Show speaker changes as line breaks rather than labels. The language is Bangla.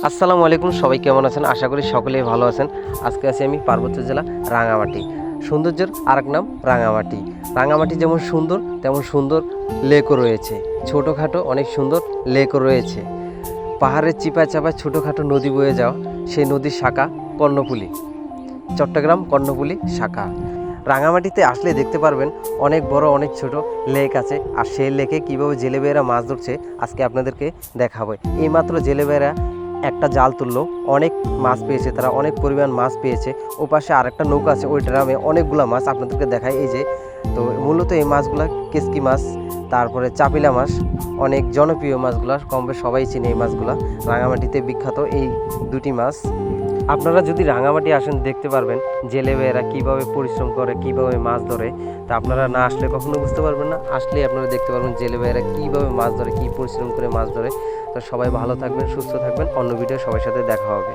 আসসালামু আলাইকুম, সবাই কেমন আছেন? আশা করি সকলেই ভালো আছেন। আজকে আছি আমি পার্বত্য জেলা রাঙামাটি। সৌন্দর্যের আরেক নাম রাঙামাটি। রাঙামাটি যেমন সুন্দর তেমন সুন্দর লেকও রয়েছে, ছোটোখাটো অনেক সুন্দর লেকও রয়েছে। পাহাড়ের চিপায় চাপায় ছোটোখাটো নদী বয়ে যাওয়া, সেই নদীর শাখা কর্ণফুলী, চট্টগ্রাম কর্ণফুলী শাখা। রাঙামাটিতে আসলে দেখতে পারবেন অনেক বড় অনেক ছোট লেক আছে, আর সেই লেকে কীভাবে জেলেবেরা মাছ ধরছে আজকে আপনাদেরকে দেখাবো। এইমাত্র জেলেবেরা একটা জাল তুললো, অনেক মাছ পেয়েছে, তারা অনেক পরিমাণ মাছ পেয়েছে। ও পাশে আরেকটা নৌকা আছে, ওই ড্রামে অনেকগুলো মাছ আপনাদেরকে দেখায়। এই যে, তো মূলত এই মাছগুলো কেসকি মাছ, তারপরে চাপিলা মাছ, অনেক জনপ্রিয় মাছগুলো, কম বেশ সবাই চিনে এই মাছগুলো। রাঙামাটিতে বিখ্যাত এই দুটি মাছ। আপনারা যদি রাঙামাটি আসেন দেখতে পারবেন জেলেবেরা কীভাবে পরিশ্রম করে, কীভাবে মাছ ধরে। তা আপনারা না আসলে কখনো বুঝতে পারবেন না, আসলেই আপনারা দেখতে পারবেন জেলেবেরা কীভাবে মাছ ধরে, কী পরিশ্রম করে মাছ ধরে। তো সবাই ভালো থাকবেন, সুস্থ থাকবেন। অন্য ভিডিও সবার সাথে দেখা হবে।